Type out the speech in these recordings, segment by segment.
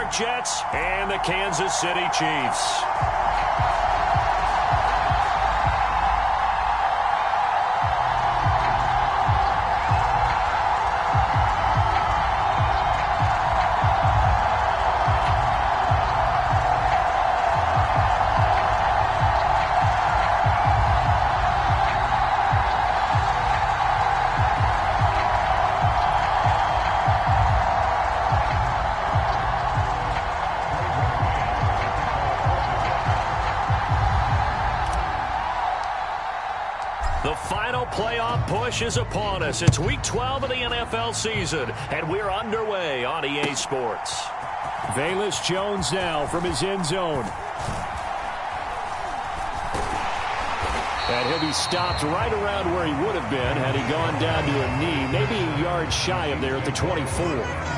York Jets and the Kansas City Chiefs. The final playoff push is upon us. It's Week 12 of the NFL season, and we're underway on EA Sports. Velus Jones now from his end zone. And he'll be stopped right around where he would have been had he gone down to a knee, maybe a yard shy of there at the 24.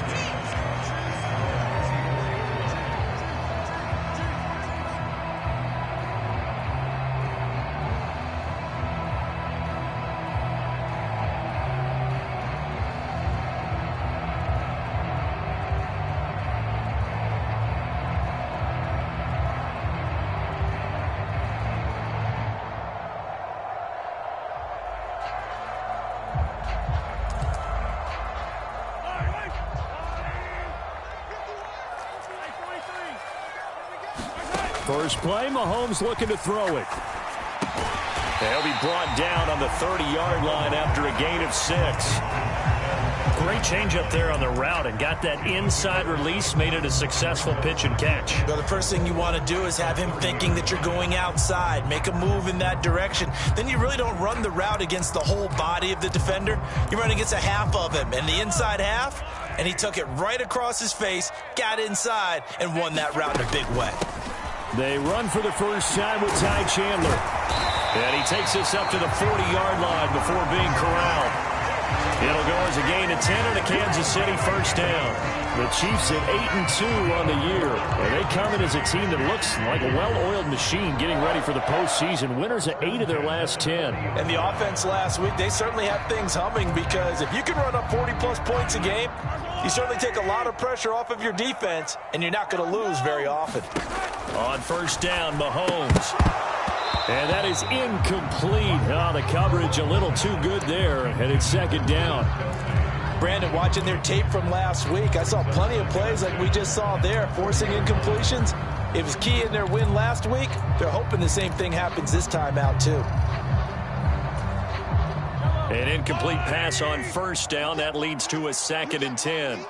First play, Mahomes looking to throw it. He'll be brought down on the 30-yard line after a gain of 6. Great change up there on the route and got that inside release, made it a successful pitch and catch. Well, the first thing you want to do is have him thinking that you're going outside, make a move in that direction. Then you really don't run the route against the whole body of the defender. You run against a half of him, and the inside half, and he took it right across his face, got inside, and won that route in a big way. They run for the first time with Ty Chandler. And he takes this up to the 40-yard line before being corralled. It'll go as a gain of 10 and a Kansas City first down. The Chiefs at 8-2 on the year. And they come in as a team that looks like a well-oiled machine getting ready for the postseason. Winners at 8 of their last 10. And the offense last week, they certainly have things humming, because if you can run up 40-plus points a game, you certainly take a lot of pressure off of your defense, and you're not going to lose very often. On first down, Mahomes. And that is incomplete. Oh, the coverage a little too good there, and it's second down. Brandon, watching their tape from last week, I saw plenty of plays like we just saw there, forcing incompletions. It was key in their win last week. They're hoping the same thing happens this time out, too. An incomplete pass on first down. That leads to a 2nd and 10.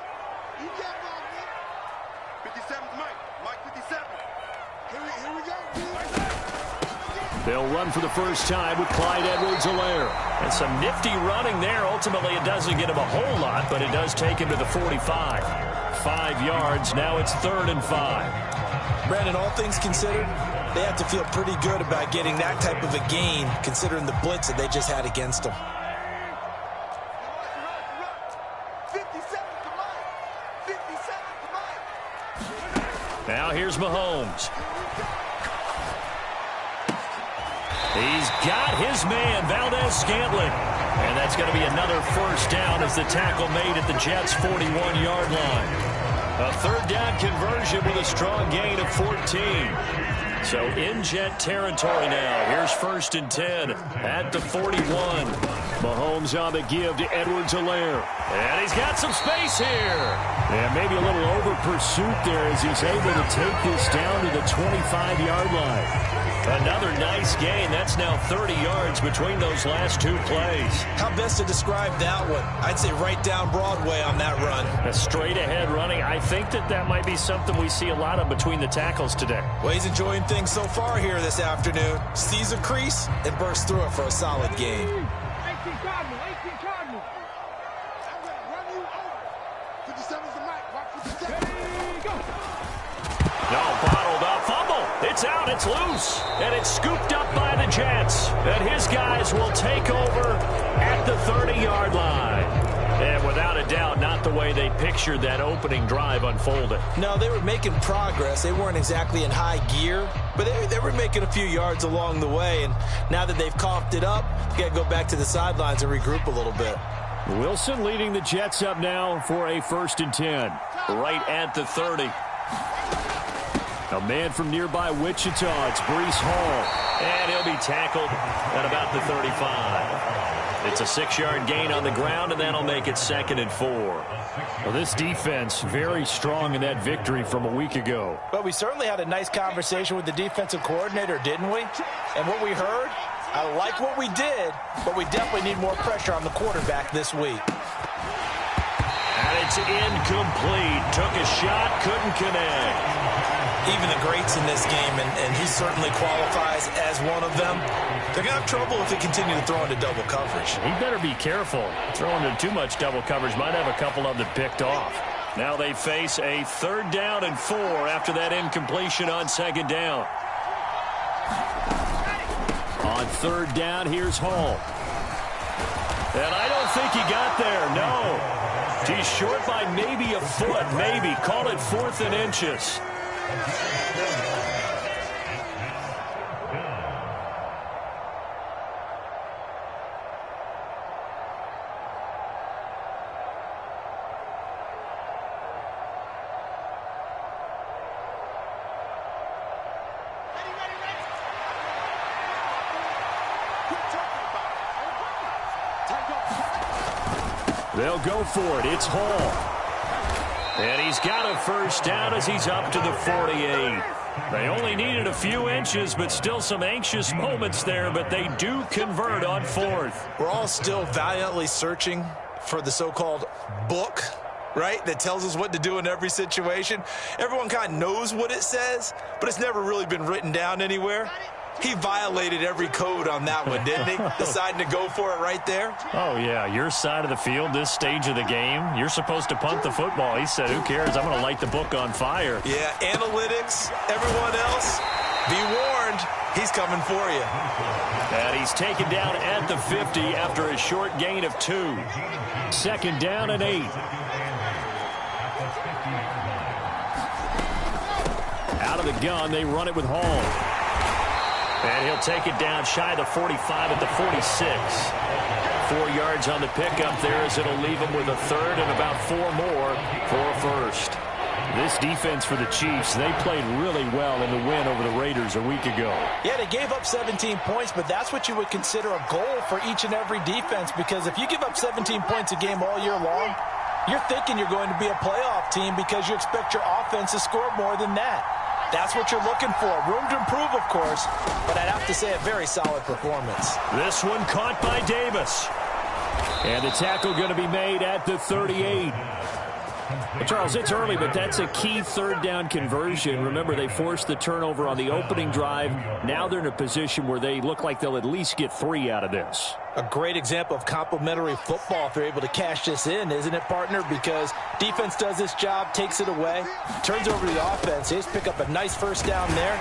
They'll run for the first time with Clyde Edwards-Helaire. And some nifty running there. Ultimately, it doesn't get him a whole lot, but it does take him to the 45. 5 yards. Now it's 3rd and 5. Brandon, all things considered, they have to feel pretty good about getting that type of a gain, considering the blitz that they just had against them. Now here's Mahomes. He's got his man, Valdez-Scantling. And that's going to be another first down as the tackle made at the Jets' 41-yard line. A 3rd down conversion with a strong gain of 14. So in Jet territory now. Here's 1st and 10 at the 41. Mahomes on the give to Edwards-Helaire. And he's got some space here. And maybe a little over pursuit there as he's able to take this down to the 25-yard line. Another nice gain. That's now 30 yards between those last 2 plays. How best to describe that one? I'd say right down Broadway on that run. A straight-ahead running. I think that might be something we see a lot of between the tackles today. Well, he's enjoying things so far here this afternoon. Sees a crease and bursts through it for a solid gain. 18 Cardinal. I'm going to run you over. 57's the mic. Watch 57. Ready, go. No, bottled up. Fumble. It's out. It's loose. And it's scooped up by the Jets. And his guys will take over at the 30-yard line. And without a doubt, not the way they pictured that opening drive unfolded. No, they were making progress. They weren't exactly in high gear, but they were making a few yards along the way. And now that they've coughed it up, they got to go back to the sidelines and regroup a little bit. Wilson leading the Jets up now for a 1st and 10. Right at the 30. A man from nearby Wichita, it's Breece Hall. And he'll be tackled at about the 35. It's a 6-yard gain on the ground, and that'll make it 2nd and 4. Well, this defense very strong in that victory from a week ago. But we certainly had a nice conversation with the defensive coordinator, didn't we? And what we heard, I like what we did, but we definitely need more pressure on the quarterback this week. And it's incomplete. Took a shot, couldn't connect. Even the greats in this game, and he certainly qualifies as one of them, they're going to have trouble if they continue to throw into double coverage. He better be careful. Throwing into too much double coverage might have a couple of them picked off. Now they face a 3rd down and 4 after that incompletion on 2nd down. On 3rd down, here's Hall. And I don't think he got there, no. He's short by maybe a foot, maybe. Call it 4th and inches. They'll go for it. It's Hall. And he's got a 1st down as he's up to the 48. They only needed a few inches, but still some anxious moments there, but they do convert on 4th. We're all still valiantly searching for the so-called book, right, that tells us what to do in every situation. Everyone kind of knows what it says, but it's never really been written down anywhere. He violated every code on that one, didn't he? Deciding to go for it right there. Oh, yeah, your side of the field, this stage of the game, you're supposed to punt the football. He said, who cares? I'm going to light the book on fire. Yeah, analytics, everyone else, be warned, he's coming for you. And he's taken down at the 50 after a short gain of 2. 2nd down and 8. Out of the gun, they run it with Hall. And he'll take it down shy of the 45 at the 46. 4 yards on the pickup there as it'll leave him with a 3rd and about 4 more for a 1st. This defense for the Chiefs, they played really well in the win over the Raiders a week ago. Yeah, they gave up 17 points, but that's what you would consider a goal for each and every defense, because if you give up 17 points a game all year long, you're thinking you're going to be a playoff team because you expect your offense to score more than that. That's what you're looking for. Room to improve, of course, but I'd have to say a very solid performance. This one caught by Davis. And the tackle going to be made at the 38. Well, Charles, it's early, but that's a key 3rd down conversion. Remember, they forced the turnover on the opening drive. Now they're in a position where they look like they'll at least get 3 out of this. A great example of complementary football if they're able to cash this in, isn't it, partner? Because defense does this job, takes it away, turns over to the offense. They just pick up a nice 1st down there.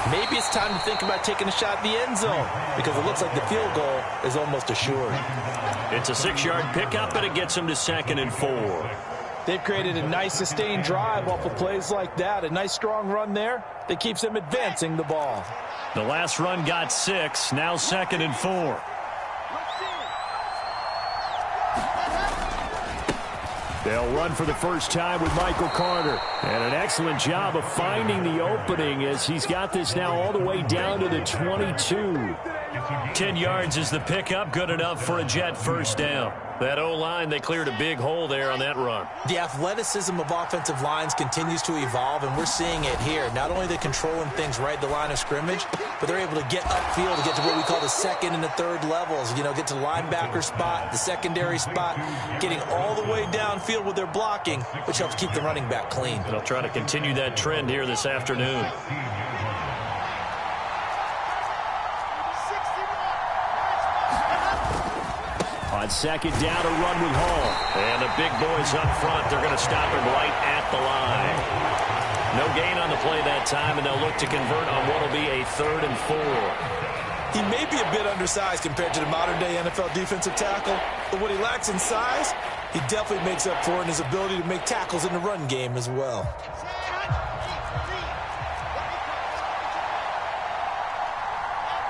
Maybe it's time to think about taking a shot in the end zone because it looks like the field goal is almost assured. It's a 6-yard pickup, and it gets them to 2nd and 4. They've created a nice sustained drive off of plays like that. A nice strong run there that keeps them advancing the ball. The last run got 6. Now 2nd and 4. They'll run for the first time with Michael Carter. And an excellent job of finding the opening as he's got this now all the way down to the 22. 10 yards is the pickup. Good enough for a Jet 1st down. That O-line, they cleared a big hole there on that run. The athleticism of offensive lines continues to evolve, and we're seeing it here. Not only are they controlling things right at the line of scrimmage, but they're able to get upfield to get to what we call the 2nd and the 3rd levels. You know, get to the linebacker spot, the secondary spot, getting all the way downfield with their blocking, which helps keep the running back clean. They'll try to continue that trend here this afternoon. On 2nd down, a run with Hall. And the big boys up front, they're going to stop him right at the line. No gain on the play that time, and they'll look to convert on what will be a 3rd and 4. He may be a bit undersized compared to the modern-day NFL defensive tackle, but what he lacks in size, he definitely makes up for in his ability to make tackles in the run game as well.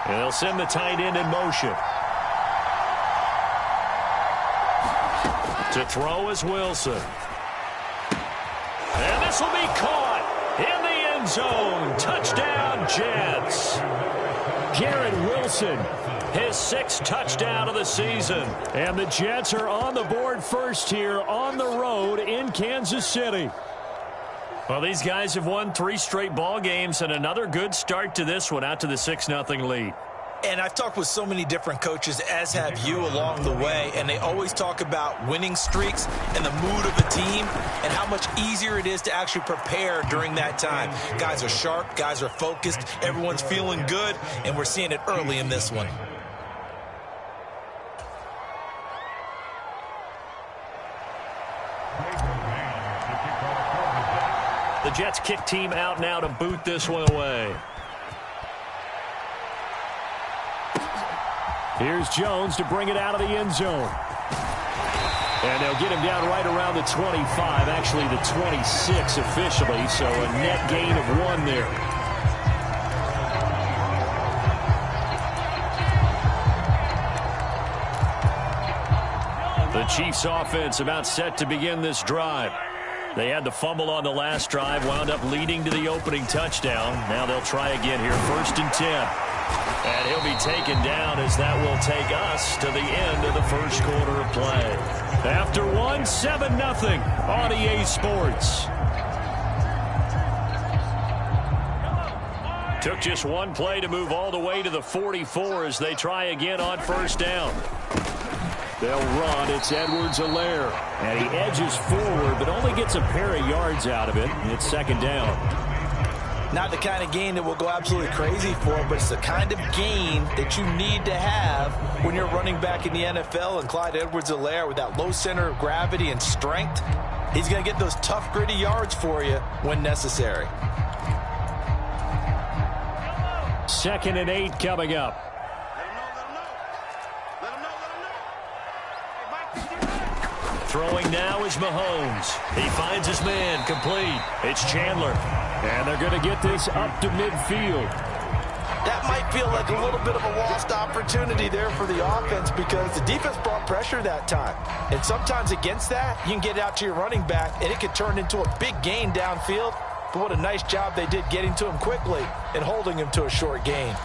And they'll send the tight end in motion. To throw is Wilson. And this will be caught. end zone. Touchdown, Jets. Garrett Wilson, his 6th touchdown of the season. And the Jets are on the board first here on the road in Kansas City. Well, these guys have won 3 straight ball games, and another good start to this one, out to the 6-0 lead. And I've talked with so many different coaches, as have you, along the way, and they always talk about winning streaks and the mood of a team and how much easier it is to actually prepare during that time. Guys are sharp, guys are focused, everyone's feeling good, and we're seeing it early in this one. The Jets kick team out now to boot this one away. Here's Jones to bring it out of the end zone. And they'll get him down right around the 25, actually the 26 officially, so a net gain of 1 there. The Chiefs offense about set to begin this drive. They had the fumble on the last drive, wound up leading to the opening touchdown. Now they'll try again here, 1st and 10. And he'll be taken down as that will take us to the end of the first quarter of play. After 1, 7-0 on EA Sports. Took just 1 play to move all the way to the 44 as they try again on 1st down. They'll run. It's Edwards-Helaire. And he edges forward, but only gets a pair of yards out of it. And it's 2nd down. Not the kind of gain that we'll go absolutely crazy for, but it's the kind of gain that you need to have when you're running back in the NFL. And Clyde Edwards-Helaire, with that low center of gravity and strength, he's going to get those tough, gritty yards for you when necessary. 2nd and 8 coming up. Throwing now is Mahomes. He finds his man, complete. It's Chandler. And they're going to get this up to midfield. That might feel like a little bit of a lost opportunity there for the offense because the defense brought pressure that time. And sometimes against that, you can get out to your running back, and it could turn into a big gain downfield. But what a nice job they did getting to him quickly and holding him to a short gain.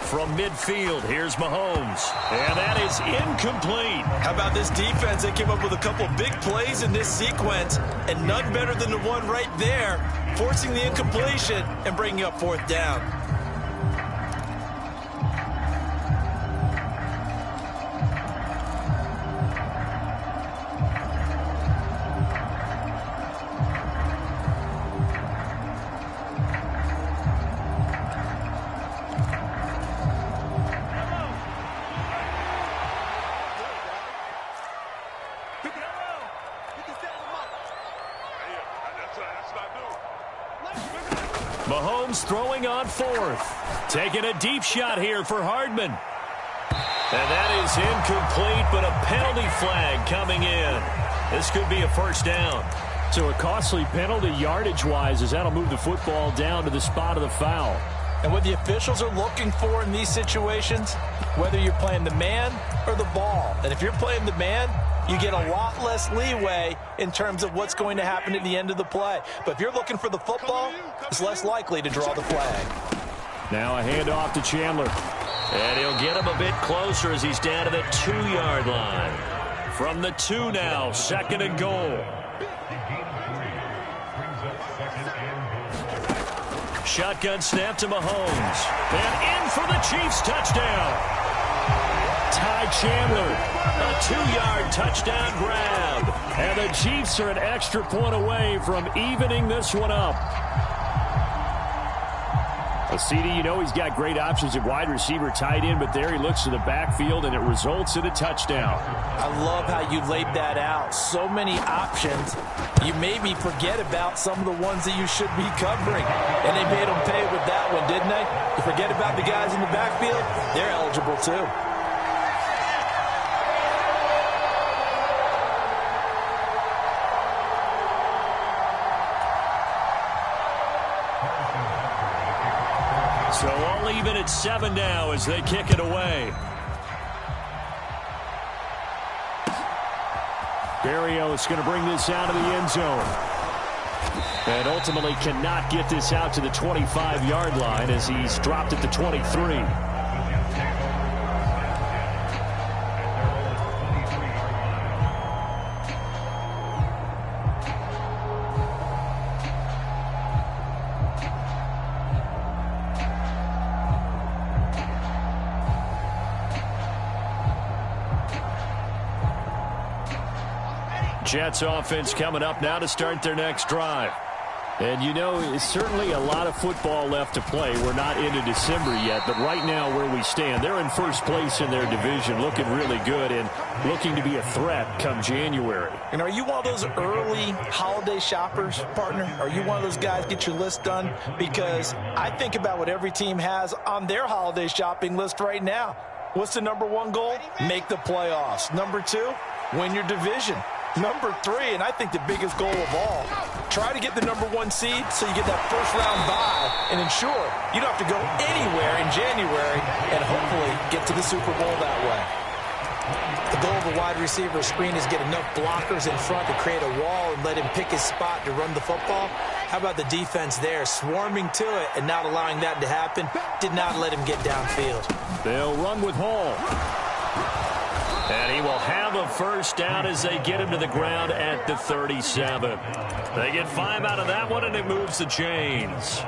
From midfield, here's Mahomes. And that is incomplete. How about this defense? They came up with a couple big plays in this sequence, and none better than the one right there, forcing the incompletion and bringing up 4th down. Mahomes throwing on 4th. Taking a deep shot here for Hardman. And that is incomplete, but a penalty flag coming in. This could be a 1st down. So a costly penalty yardage-wise as that'll move the football down to the spot of the foul. And what the officials are looking for in these situations, whether you're playing the man or the ball. And if you're playing the man, you get a lot less leeway in terms of what's going to happen at the end of the play. But if you're looking for the football, it's less likely to draw the flag. Now a handoff to Chandler. And he'll get him a bit closer as he's down to the 2-yard line. From the 2 now, 2nd and goal. Shotgun snap to Mahomes. And in for the Chiefs touchdown. Ty Chandler. A 2-yard touchdown grab. And the Chiefs are an extra point away from evening this one up. CD, you know he's got great options at wide receiver, tight end, but there he looks to the backfield, and it results in a touchdown. I love how you laid that out. So many options. You maybe forget about some of the ones that you should be covering. And they made them pay with that one, didn't they? You forget about the guys in the backfield, they're eligible too. So all even at 7 now as they kick it away. Berrios going to bring this out of the end zone. And ultimately cannot get this out to the 25-yard line as he's dropped at the 23. Jets offense coming up now to start their next drive. And you know, it's certainly a lot of football left to play. We're not into December yet, but right now where we stand, they're in first place in their division, looking really good and looking to be a threat come January. And are you one of those early holiday shoppers, partner? Are you one of those guys get your list done? Because I think about what every team has on their holiday shopping list right now. What's the #1 goal? Make the playoffs. #2, win your division. #3, and I think the biggest goal of all, try to get the #1 seed so you get that first-round bye and ensure you don't have to go anywhere in January and hopefully get to the Super Bowl that way. The goal of a wide receiver screen is get enough blockers in front to create a wall and let him pick his spot to run the football. How about the defense there, swarming to it and not allowing that to happen? Did not let him get downfield. They'll run with Hall. And he will have a first down as they get him to the ground at the 37. They get 5 out of that one, and it moves the chains.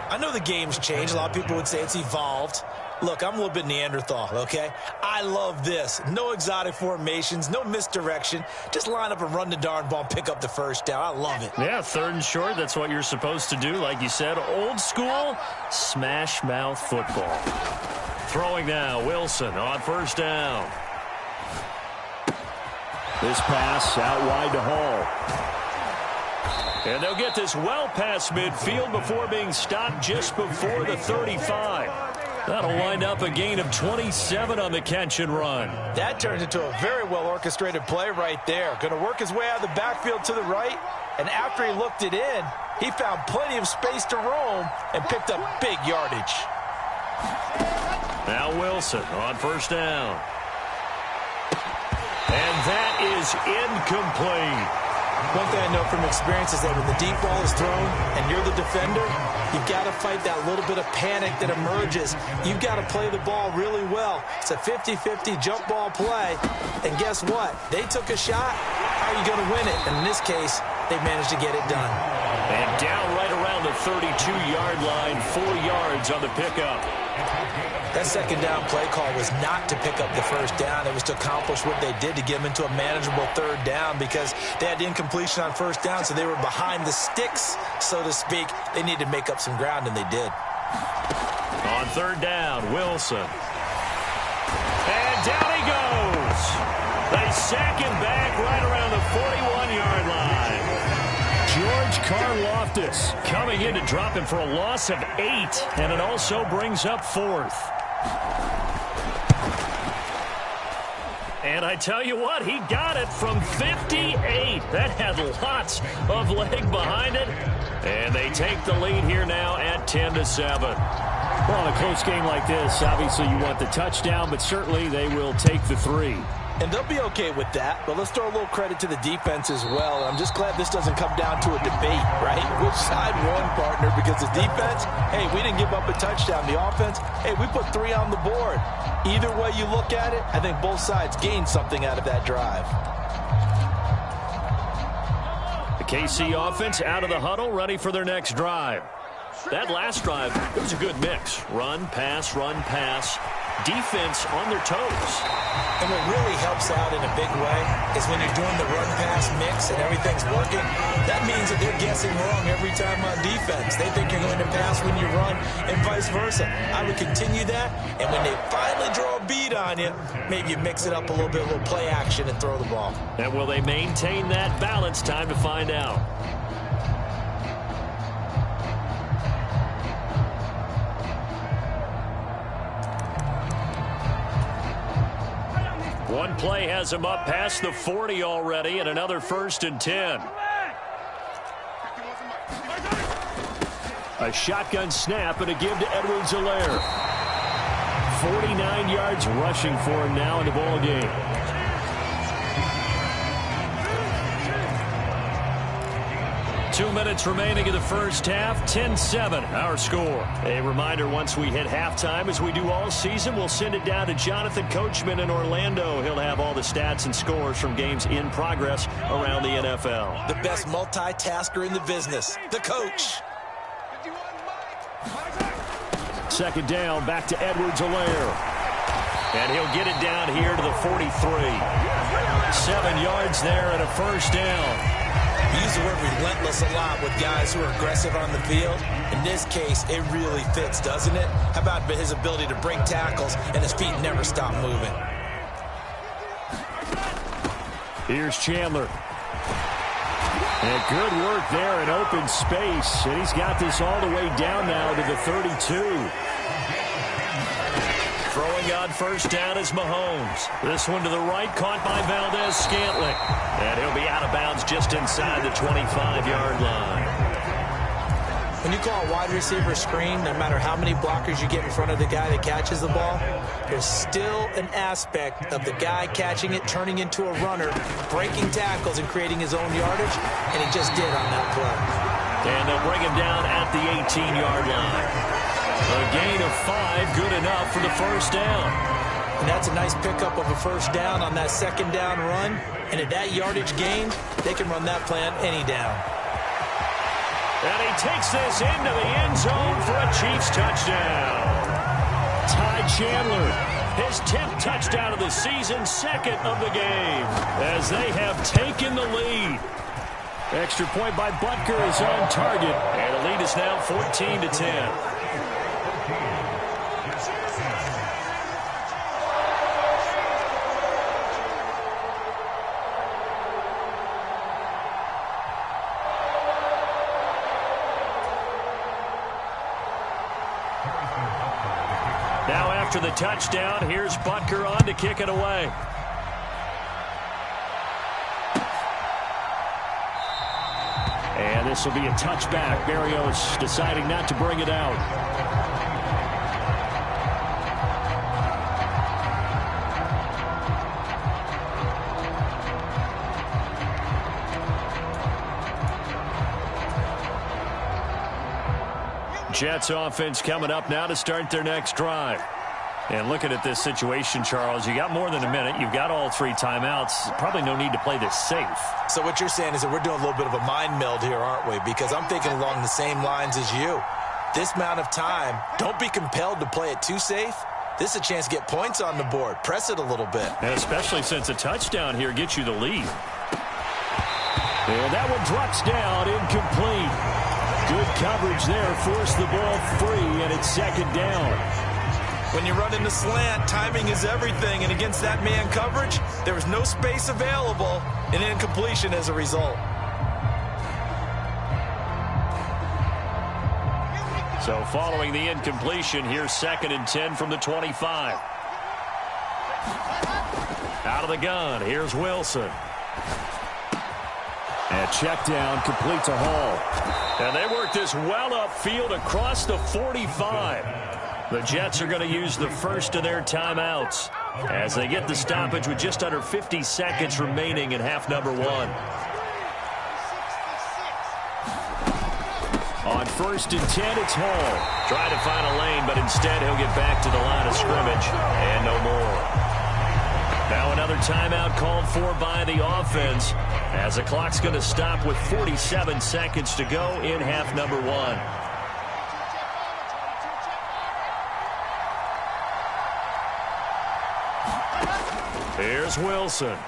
I know the game's changed. A lot of people would say it's evolved. Look, I'm a little bit Neanderthal, okay? I love this. No exotic formations, no misdirection. Just line up and run the darn ball and pick up the first down. I love it. Yeah, 3rd and short, that's what you're supposed to do. Like you said, old school, smash mouth football. Throwing now, Wilson on first down. This pass out wide to Hall. And they'll get this well past midfield before being stopped just before the 35. That'll wind up a gain of 27 on the catch and run. That turns into a very well-orchestrated play right there. Going to work his way out of the backfield to the right, and after he looked it in, he found plenty of space to roam and picked up big yardage. Now Wilson on first down. And that is incomplete. One thing I know from experience is that when the deep ball is thrown and you're the defender, you've got to fight that little bit of panic that emerges. You've got to play the ball really well. It's a 50-50 jump ball play. And guess what? They took a shot. How are you going to win it? And in this case, they managed to get it done. And down right around the 32-yard line, 4 yards on the pickup. That second down play call was not to pick up the first down. It was to accomplish what they did to get them into a manageable 3rd down because they had incompletion on first down, so they were behind the sticks, so to speak. They needed to make up some ground, and they did. On 3rd down, Wilson. And down he goes. They sack him back right around the 41-yard line. George Karlaftis coming in to drop him for a loss of 8, and it also brings up 4th. And I tell you what, he got it from 58. That had lots of leg behind it. And they take the lead here now at 10-7. Well, in a close game like this, obviously you want the touchdown, but certainly they will take the 3. And they'll be okay with that, but let's throw a little credit to the defense as well. I'm just glad this doesn't come down to a debate, right? Which side won, partner? Because the defense, hey, we didn't give up a touchdown. The offense, hey, we put 3 on the board. Either way you look at it, I think both sides gained something out of that drive. The KC offense out of the huddle, ready for their next drive. That last drive, it was a good mix. Run, pass, defense on their toes. And what really helps out in a big way is when you're doing the run-pass mix and everything's working, that means that they're guessing wrong every time on defense. They think you're going to pass when you run and vice versa. I would continue that, and when they finally draw a beat on you, maybe you mix it up a little bit, a little play action and throw the ball. And will they maintain that balance? Time to find out. One play has him up past the 40 already, and another 1st and 10. A shotgun snap and a give to Edwards-Helaire. 49 yards rushing for him now in the ball game. Two minutes remaining in the first half. 10-7, our score. A reminder, once we hit halftime, as we do all season, we'll send it down to Jonathan Coachman in Orlando. He'll have all the stats and scores from games in progress around the NFL. The best multitasker in the business, the coach. Second down, back to Edwards-Helaire. And he'll get it down here to the 43. 7 yards there and a first down. We use the word relentless a lot with guys who are aggressive on the field. In this case, it really fits, doesn't it? How about his ability to break tackles and his feet never stop moving? Here's Chandler. And good work there in open space. And he's got this all the way down now to the 32. Throwing on first down is Mahomes. This one to the right, caught by Valdes-Scantling. And he'll be out of bounds just inside the 25-yard line. When you call a wide receiver screen, no matter how many blockers you get in front of the guy that catches the ball, there's still an aspect of the guy catching it, turning into a runner, breaking tackles and creating his own yardage, and he just did on that play. And they'll bring him down at the 18-yard line. A gain of 5, good enough for the first down. And that's a nice pickup of a first down on that second down run. And at that yardage gained, they can run that play on any down. And he takes this into the end zone for a Chiefs touchdown. Ty Chandler. His 10th touchdown of the season, second of the game, as they have taken the lead. Extra point by Butker is on target. And the lead is now 14-10. Now after the touchdown, here's Butker on to kick it away. And this will be a touchback. Berrios deciding not to bring it out. Jets offense coming up now to start their next drive. And looking at this situation, Charles, you got more than a minute. You've got all 3 timeouts. Probably no need to play this safe. So what you're saying is that we're doing a little bit of a mind meld here, aren't we? Because I'm thinking along the same lines as you. This amount of time, don't be compelled to play it too safe. This is a chance to get points on the board. Press it a little bit. And especially since a touchdown here gets you the lead. And that one drops down, incomplete. Good coverage there, forced the ball free, and it's second down. When you run in the slant, timing is everything, and against that man coverage, there was no space available, and incompletion as a result. So following the incompletion, here's 2nd and 10 from the 25. Out of the gun, here's Wilson. And check down, complete to Hall. And they work this well upfield across the 45. The Jets are going to use the first of their timeouts as they get the stoppage with just under 50 seconds remaining in half number 1. On 1st and 10, it's Hall. Trying to find a lane, but instead he'll get back to the line of scrimmage and no more. Now another timeout called for by the offense as the clock's going to stop with 47 seconds to go in half number 1. Here's Wilson.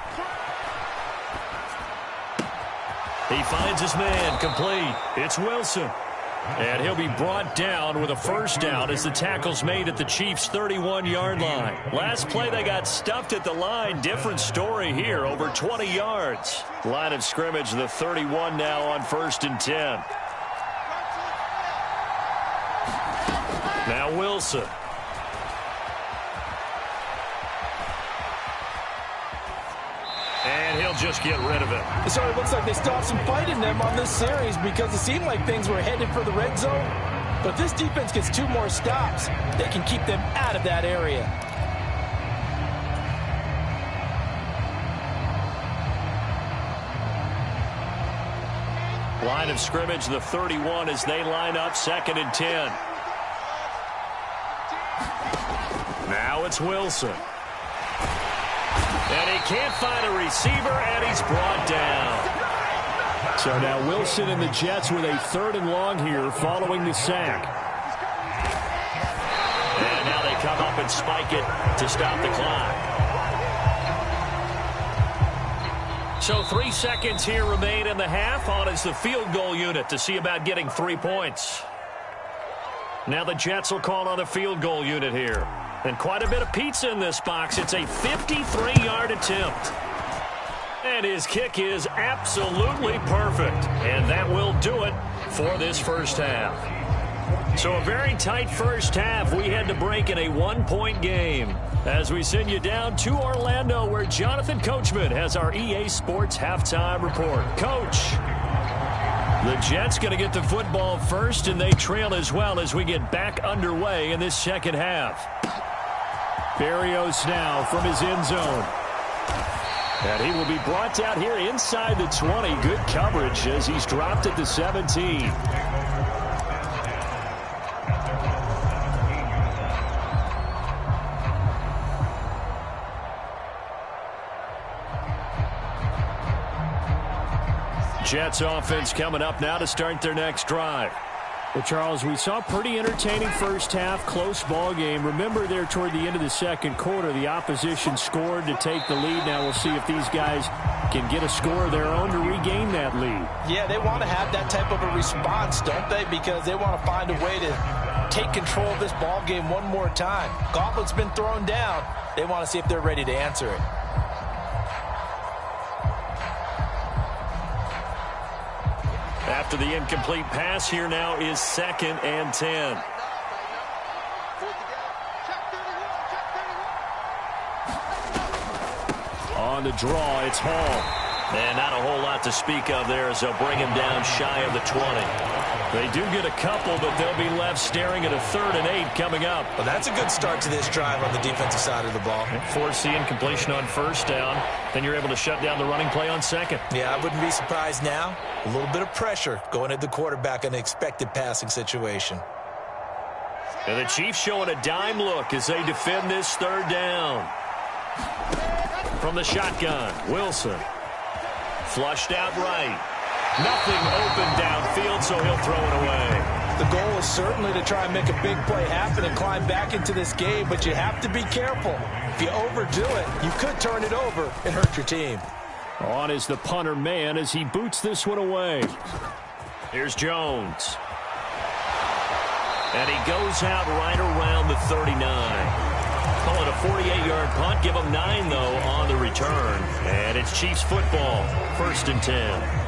He finds his man, complete. It's Wilson. And he'll be brought down with a first down as the tackle's made at the Chiefs' 31-yard line. Last play, they got stuffed at the line. Different story here, over 20 yards. Line of scrimmage, the 31 now on 1st and 10. Now Wilson. And he'll just get rid of it. So it looks like they stopped some fight in them on this series because it seemed like things were headed for the red zone. But if this defense gets 2 more stops, they can keep them out of that area. Line of scrimmage, the 31, as they line up 2nd and 10. Now it's Wilson. And he can't find a receiver, and he's brought down. So now Wilson and the Jets with a 3rd and long here following the sack. And now they come up and spike it to stop the clock. So 3 seconds here remain in the half. On is the field goal unit to see about getting 3 points. Now the Jets will call on the field goal unit here. And quite a bit of pizza in this box. It's a 53-yard attempt. And his kick is absolutely perfect. And that will do it for this first half. So a very tight first half. We had to break in a 1-point game. As we send you down to Orlando, where Jonathan Coachman has our EA Sports halftime report. Coach, the Jets going to get the football first, and they trail as well as we get back underway in this second half. Berrios now from his end zone. And he will be brought down here inside the 20. Good coverage as he's dropped at the 17. Jets offense coming up now to start their next drive. Well, Charles, we saw a pretty entertaining first half, close ball game. Remember there toward the end of the second quarter, the opposition scored to take the lead. Now we'll see if these guys can get a score of their own to regain that lead. Yeah, they want to have that type of a response, don't they? Because they want to find a way to take control of this ball game one more time. Gauntlet's been thrown down. They want to see if they're ready to answer it. After the incomplete pass, here now is 2nd and 10. On the draw, it's Hall. And not a whole lot to speak of there as they'll bring him down shy of the 20. They do get a couple, but they'll be left staring at a 3rd and 8 coming up. Well, that's a good start to this drive on the defensive side of the ball. Force the incompletion on 1st down. Then you're able to shut down the running play on 2nd. Yeah, I wouldn't be surprised now. A little bit of pressure going at the quarterback in an expected passing situation. And the Chiefs showing a dime look as they defend this 3rd down. From the shotgun, Wilson. Flushed out right. Nothing open downfield, so he'll throw it away. The goal is certainly to try and make a big play happen and climb back into this game, but you have to be careful. If you overdo it, you could turn it over and hurt your team. On is the punter man as he boots this one away. Here's Jones. And he goes out right around the 39. Call it a 48-yard punt. Give him 9, though, on the return. And it's Chiefs football, 1st and 10.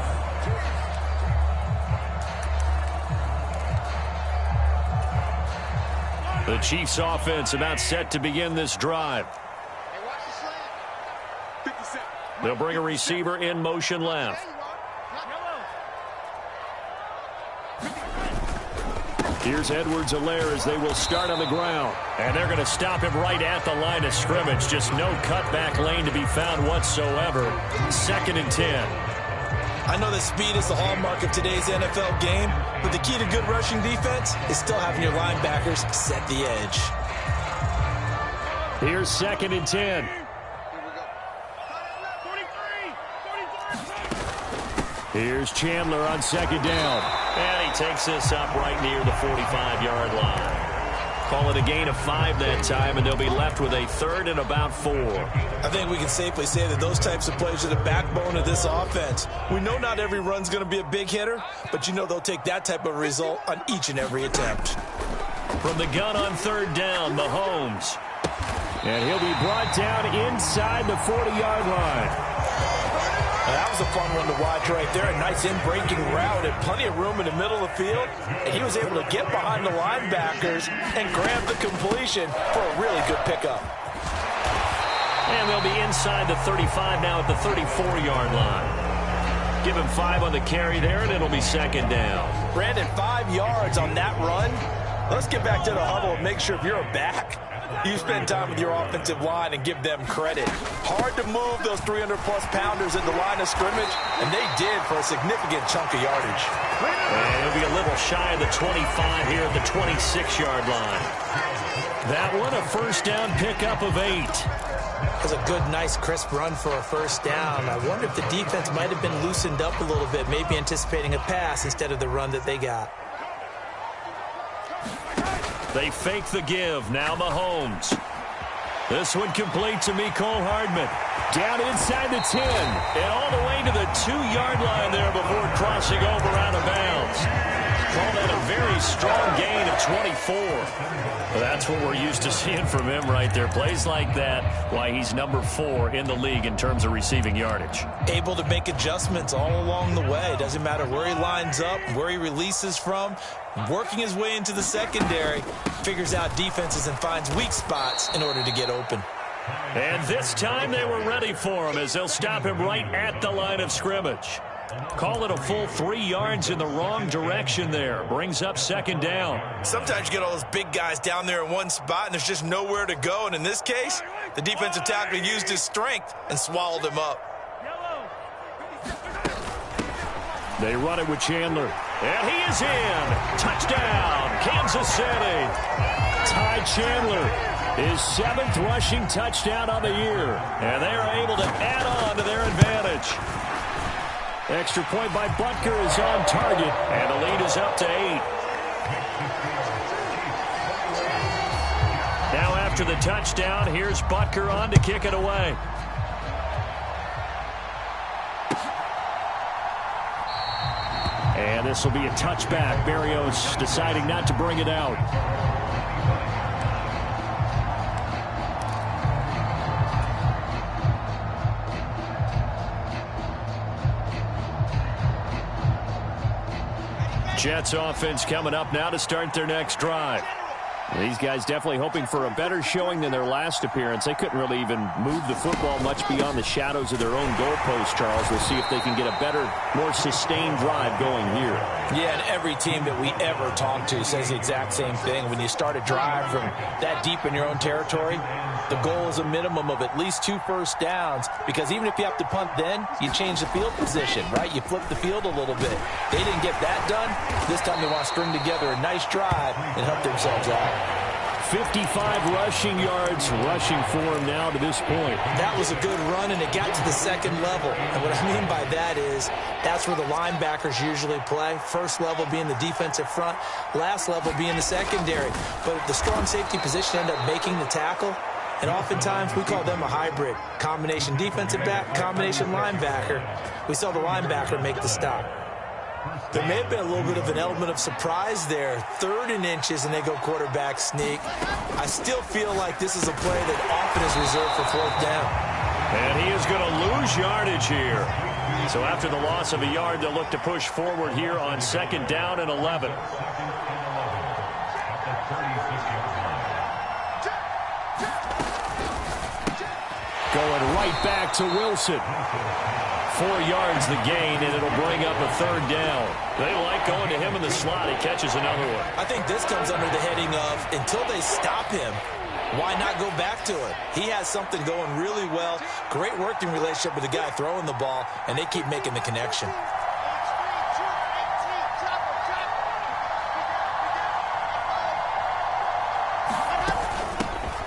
The Chiefs offense about set to begin this drive. They'll bring a receiver in motion left. Here's Edwards-Helaire as they will start on the ground. And they're going to stop him right at the line of scrimmage. Just no cutback lane to be found whatsoever. 2nd and 10. I know that speed is the hallmark of today's NFL game, but the key to good rushing defense is still having your linebackers set the edge. Here's 2nd and 10. Here's Chandler on 2nd down. And he takes this up right near the 45-yard line. Call it a gain of 5 that time, and they'll be left with a 3rd and about 4. I think we can safely say that those types of plays are the backbone of this offense. We know not every run's going to be a big hitter, but you know they'll take that type of result on each and every attempt. From the gun on 3rd down, Mahomes. And he'll be brought down inside the 40-yard line. That was a fun one to watch right there. A nice in-breaking route and plenty of room in the middle of the field. And he was able to get behind the linebackers and grab the completion for a really good pickup. And they'll be inside the 35 now at the 34-yard line. Give him 5 on the carry there, and it'll be 2nd down. Brandon, 5 yards on that run. Let's get back to the huddle and make sure if you're a back, you spend time with your offensive line and give them credit. Hard to move those 300-plus pounders at the line of scrimmage, and they did for a significant chunk of yardage. And he'll be a little shy of the 25 here at the 26-yard line. That one, a first down pickup of 8. That was a good, nice, crisp run for a first down. I wonder if the defense might have been loosened up a little bit, maybe anticipating a pass instead of the run that they got. They fake the give. Now Mahomes. This one complete to Mecole Hardman. Down inside the 10. And all the way to the 2-yard line there before crossing over out of bounds. Call that a very strong gain of 24. Well, that's what we're used to seeing from him right there. Plays like that, why he's number 4 in the league in terms of receiving yardage. Able to make adjustments all along the way. Doesn't matter where he lines up, where he releases from. Working his way into the secondary, figures out defenses and finds weak spots in order to get open. And this time they were ready for him as they'll stop him right at the line of scrimmage. Call it a full 3 yards in the wrong direction there. Brings up second down. Sometimes you get all those big guys down there in one spot and there's just nowhere to go. And in this case, the defensive tackle used his strength and swallowed him up. They run it with Chandler. And he is in. Touchdown, Kansas City. Ty Chandler, his 7th rushing touchdown of the year. And they are able to add on to their advantage. Extra point by Butker is on target. And the lead is up to 8. Now after the touchdown, here's Butker on to kick it away. And this will be a touchback. Berrios deciding not to bring it out. Jets offense coming up now to start their next drive. These guys definitely hoping for a better showing than their last appearance. They couldn't really even move the football much beyond the shadows of their own goalpost, Charles. We'll see if they can get a better, more sustained drive going here. Yeah, and every team that we ever talk to says the exact same thing. When you start a drive from that deep in your own territory, the goal is a minimum of at least 2 first downs, because even if you have to punt then, you change the field position, right? You flip the field a little bit. They didn't get that done. This time they want to string together a nice drive and help themselves out. 55 rushing yards rushing for him now to this point. That was a good run, and it got to the second level. And what I mean by that is that's where the linebackers usually play. First level being the defensive front, last level being the secondary. But the strong safety position ended up making the tackle. And oftentimes we call them a hybrid. Combination defensive back, combination linebacker. We saw the linebacker make the stop. There may have been a little bit of an element of surprise there. 3rd and inches, and they go quarterback sneak. I still feel like this is a play that often is reserved for 4th down. And he is going to lose yardage here. So after the loss of a yard, they'll look to push forward here on 2nd down and 11. Going right back to Wilson. 4 yards the gain, and it'll bring up a 3rd down. They like going to him in the slot. He catches another one. I think this comes under the heading of, until they stop him, why not go back to it? He has something going really well. Great working relationship with the guy throwing the ball, and they keep making the connection.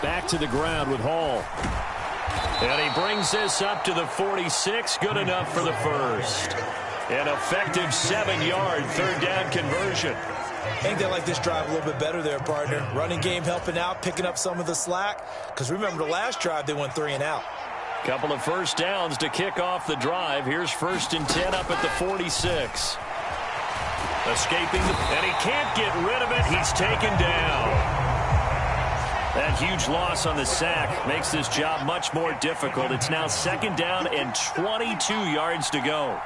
Back to the ground with Hall. And he brings this up to the 46. Good enough for the first. An effective 7-yard 3rd down conversion. I think they like this drive a little bit better there, partner. Running game helping out, picking up some of the slack. Because remember, the last drive, they went 3 and out. Couple of first downs to kick off the drive. Here's 1st and 10 up at the 46. Escaping, and he can't get rid of it. He's taken down. That huge loss on the sack makes this job much more difficult. It's now 2nd down and 22 yards to go.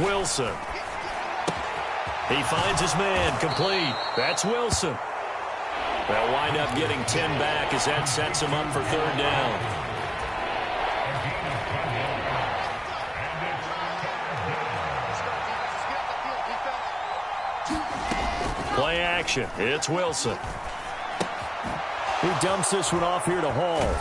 Wilson. He finds his man, complete. That's Wilson. They'll wind up getting 10 back as that sets him up for 3rd down. Play action. It's Wilson. He dumps this one off here to Hall.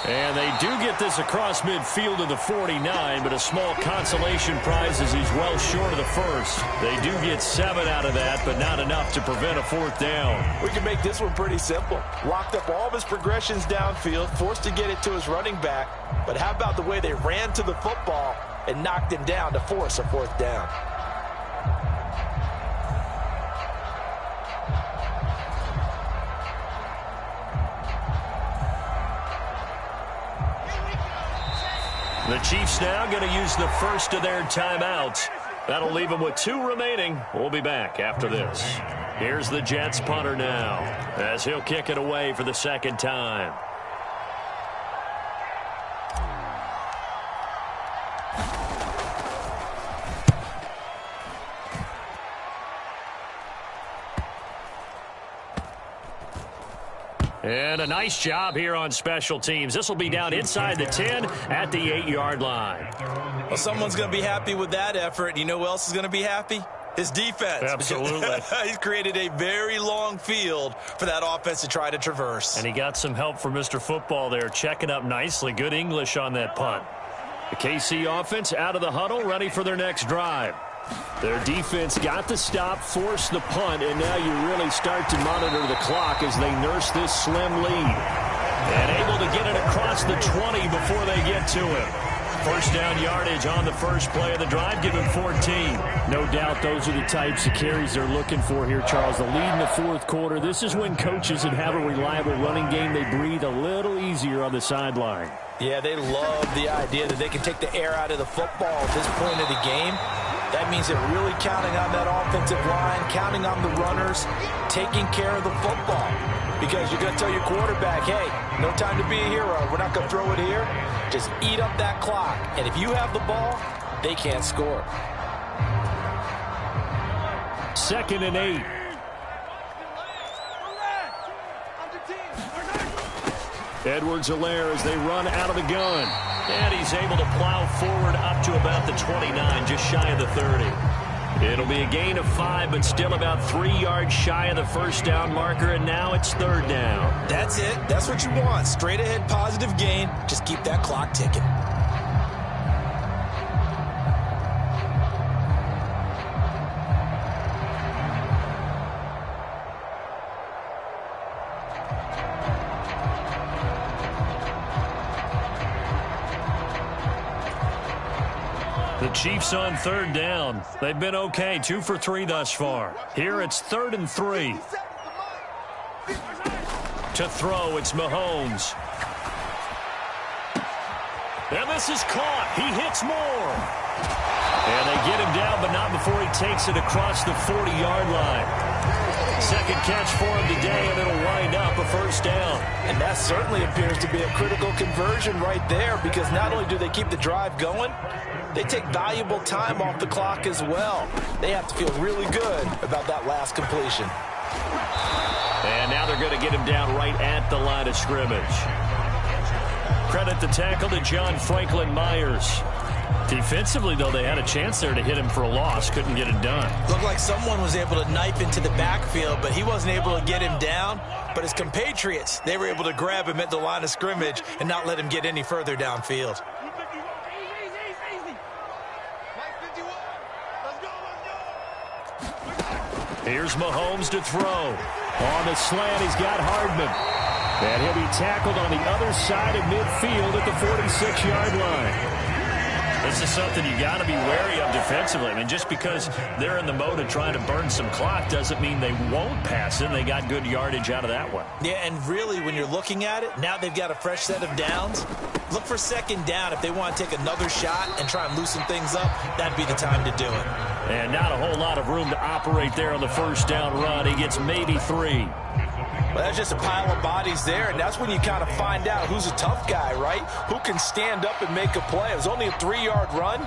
And they do get this across midfield to the 49, but a small consolation prize as he's well short of the first. They do get 7 out of that, but not enough to prevent a 4th down. We can make this one pretty simple. Locked up all of his progressions downfield, forced to get it to his running back. But how about the way they ran to the football and knocked him down to force a 4th down? The Chiefs now going to use the first of their timeouts. That'll leave them with 2 remaining. We'll be back after this. Here's the Jets punter now as he'll kick it away for the 2nd time. And a nice job here on special teams. This will be down inside the 10 at the 8-yard line. Well, someone's going to be happy with that effort. You know who else is going to be happy? His defense. Absolutely. He's created a very long field for that offense to try to traverse. And he got some help from Mr. Football there, checking up nicely. Good English on that punt. The KC offense out of the huddle, ready for their next drive. Their defense got the stop, forced the punt, and now you really start to monitor the clock as they nurse this slim lead. And able to get it across the 20 before they get to him. First down yardage on the first play of the drive, give him 14. No doubt those are the types of carries they're looking for here, Charles. The lead in the 4th quarter. This is when coaches that have a reliable running game, they breathe a little easier on the sideline. Yeah, they love the idea that they can take the air out of the football at this point of the game. That means they're really counting on that offensive line, counting on the runners, taking care of the football. Because you're going to tell your quarterback, hey, no time to be a hero. We're not going to throw it here. Just eat up that clock. And if you have the ball, they can't score. 2nd and 8. Edwards-Helaire as they run out of the gun. And he's able to plow forward up to about the 29, just shy of the 30. It'll be a gain of 5, but still about 3 yards shy of the first down marker, and now it's 3rd down. That's it. That's what you want. Straight ahead positive gain. Just keep that clock ticking. The Chiefs on 3rd down. They've been okay, 2 for 3 thus far. Here it's 3rd and 3. To throw, it's Mahomes. And this is caught. He hits Moore. And they get him down, but not before he takes it across the 40-yard line. Second catch for him today, and it'll wind up a first down. And that certainly appears to be a critical conversion right there, because not only do they keep the drive going, they take valuable time off the clock as well. They have to feel really good about that last completion. And now they're going to get him down right at the line of scrimmage. Credit the tackle to John Franklin Myers. Defensively, though, they had a chance there to hit him for a loss. Couldn't get it done. Looked like someone was able to knife into the backfield, but he wasn't able to get him down. But his compatriots, they were able to grab him at the line of scrimmage and not let him get any further downfield. Here's Mahomes to throw. On the slant, he's got Hardman. And he'll be tackled on the other side of midfield at the 46-yard line. This is something you got to be wary of defensively. I mean, just because they're in the mode of trying to burn some clock doesn't mean they won't pass it. They got good yardage out of that one. Yeah, and really, when you're looking at it, now they've got a fresh set of downs. Look for 2nd down. If they want to take another shot and try and loosen things up, that'd be the time to do it. And not a whole lot of room to operate there on the first down run. He gets maybe 3. Well, that's just a pile of bodies there, and that's when you kind of find out who's a tough guy, right? Who can stand up and make a play. It was only a 3-yard run,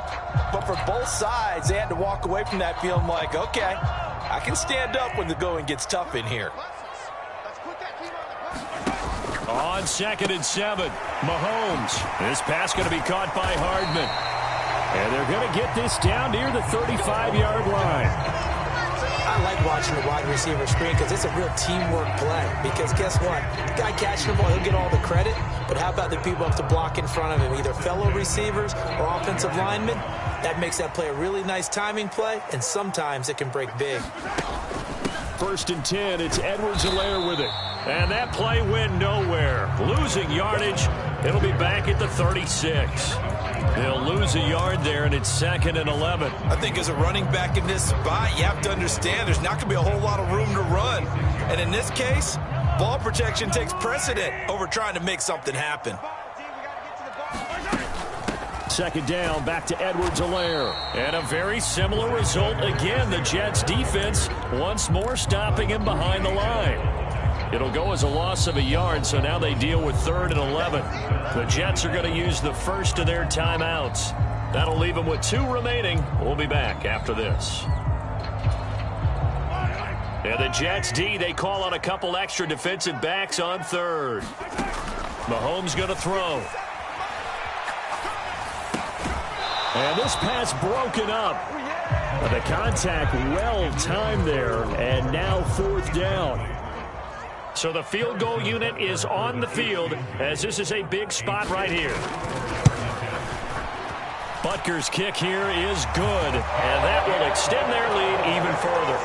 but for both sides, they had to walk away from that feeling like, okay, I can stand up when the going gets tough in here. On 2nd and 7, Mahomes. This pass going to be caught by Hardman. And they're going to get this down near the 35-yard line. I like watching the wide receiver screen because it's a real teamwork play. Because guess what? The guy catching the ball, he'll get all the credit. But how about the people have to block in front of him, either fellow receivers or offensive linemen? That makes that play a really nice timing play, and sometimes it can break big. 1st and 10, it's Edwards-Helaire with it. And that play went nowhere. Losing yardage, it'll be back at the 36. They'll lose a yard there, and it's 2nd and 11. I think as a running back in this spot, you have to understand there's not going to be a whole lot of room to run. And in this case, ball protection takes precedent over trying to make something happen. 2nd down, back to Edwards-Helaire. And a very similar result again. The Jets defense once more stopping him behind the line. It'll go as a loss of a yard, so now they deal with 3rd and 11. The Jets are going to use the first of their timeouts. That'll leave them with 2 remaining. We'll be back after this. And the Jets D, they call on a couple extra defensive backs on 3rd. Mahomes going to throw. And this pass broken up. The contact well timed there, and now 4th down. So the field goal unit is on the field as this is a big spot right here. Butker's kick here is good, and that will extend their lead even further.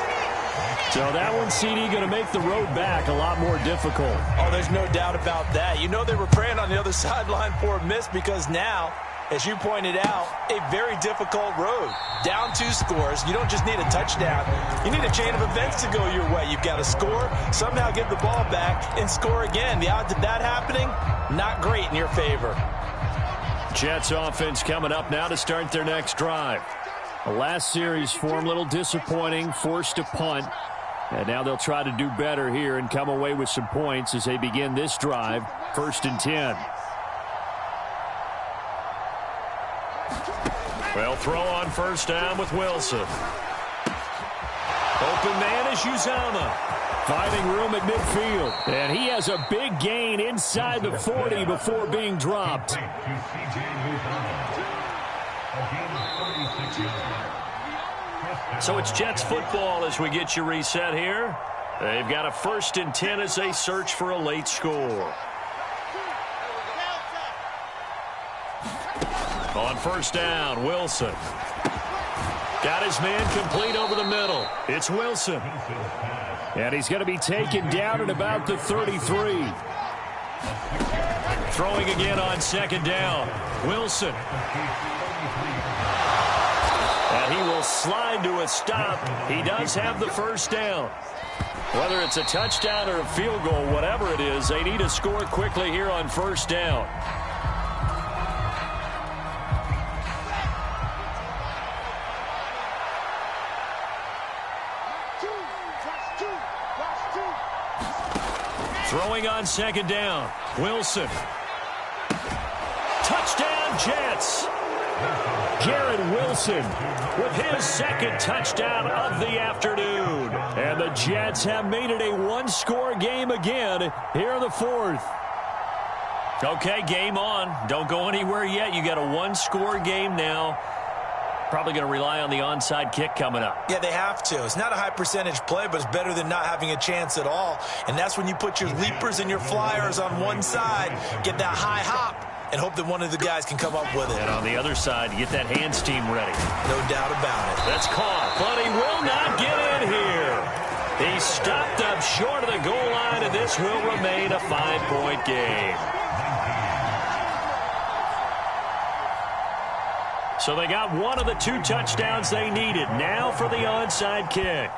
So that one, CD, going to make the road back a lot more difficult. Oh, there's no doubt about that. You know they were praying on the other sideline for a miss because now, as you pointed out, a very difficult road. Down 2 scores. You don't just need a touchdown. You need a chain of events to go your way. You've got to score, somehow get the ball back, and score again. The odds of that happening, not great in your favor. Jets offense coming up now to start their next drive. The last series for them, a little disappointing, forced to punt. And now they'll try to do better here and come away with some points as they begin this drive, 1st and 10. Well, throw on 1st down with Wilson. Open man is Uzomah. Finding room at midfield. And he has a big gain inside the 40 before being dropped. So it's Jets football as we get you reset here. They've got a 1st and 10 as they search for a late score. On 1st down, Wilson. Got his man complete over the middle. It's Wilson. And he's going to be taken down at about the 33. Throwing again on 2nd down. Wilson. And he will slide to a stop. He does have the 1st down. Whether it's a touchdown or a field goal, whatever it is, they need to score quickly here on 1st down. Throwing on 2nd down. Wilson. Touchdown, Jets. Garrett Wilson with his 2nd touchdown of the afternoon. And the Jets have made it a 1-score game again here in the 4th. Okay, game on. Don't go anywhere yet. You got a 1-score game now. Probably going to rely on the onside kick coming up. Yeah, they have to. It's not a high percentage play, but it's better than not having a chance at all. And that's when you put your leapers and your flyers on one side, get that high hop, and hope that one of the guys can come up with it. And on the other side, get that hands team ready. No doubt about it. That's caught, but he will not get in here. He's stopped up short of the goal line, and this will remain a 5-point game. So they got one of the 2 touchdowns they needed. Now for the onside kick.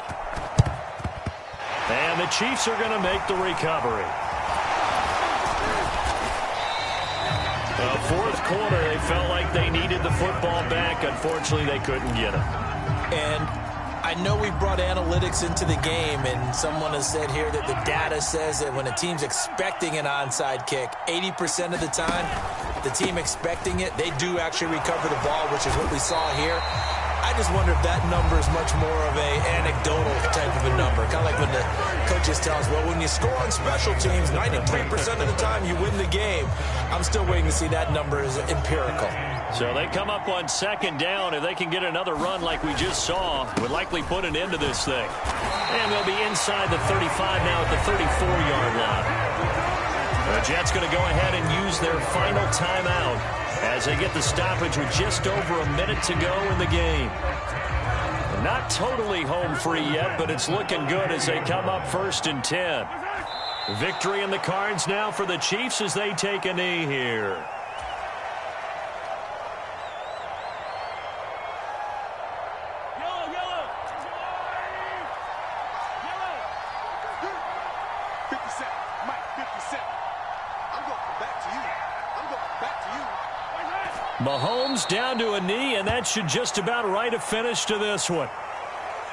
And the Chiefs are going to make the recovery. The 4th quarter, they felt like they needed the football back. Unfortunately, they couldn't get it. And I know we brought analytics into the game, and someone has said here that the data says that when a team's expecting an onside kick, 80% of the time, the team expecting it, they do actually recover the ball, which is what we saw here. I just wonder if that number is much more of a anecdotal type of a number. Kind of like when the coaches tell us, well, when you score on special teams, 93% of the time you win the game. I'm still waiting to see that number as empirical. So they come up on second down. If they can get another run like we just saw, would likely put an end to this thing. And they'll be inside the 35 now at the 34-yard line. The Jets going to go ahead and use their final timeout as they get the stoppage with just over a minute to go in the game. Not totally home free yet, but it's looking good as they come up 1st and 10. Victory in the cards now for the Chiefs as they take a knee here. Mahomes down to a knee, and that should just about write a finish to this one.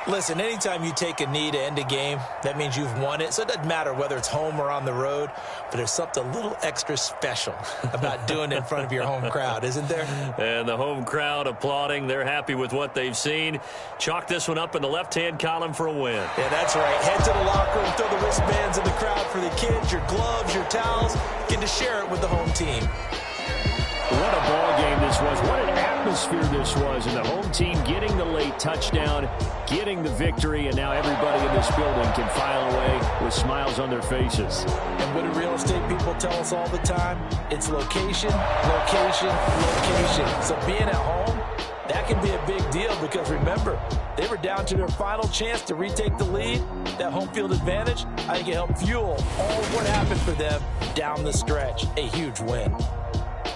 Listen, anytime you take a knee to end a game, that means you've won it. So it doesn't matter whether it's home or on the road, but there's something a little extra special about doing it in front of your home crowd, isn't there? And the home crowd applauding. They're happy with what they've seen. Chalk this one up in the left-hand column for a win. Yeah, that's right. Head to the locker room, throw the wristbands in the crowd for the kids, your gloves, your towels. Get to share it with the home team. What a ball game this was. What an atmosphere this was. And the home team getting the late touchdown, getting the victory, and now everybody in this building can file away with smiles on their faces. And what do real estate people tell us all the time? It's location, location, location. So being at home, that can be a big deal because remember, they were down to their final chance to retake the lead. That home field advantage, I think it helped fuel all of what happened for them down the stretch. A huge win.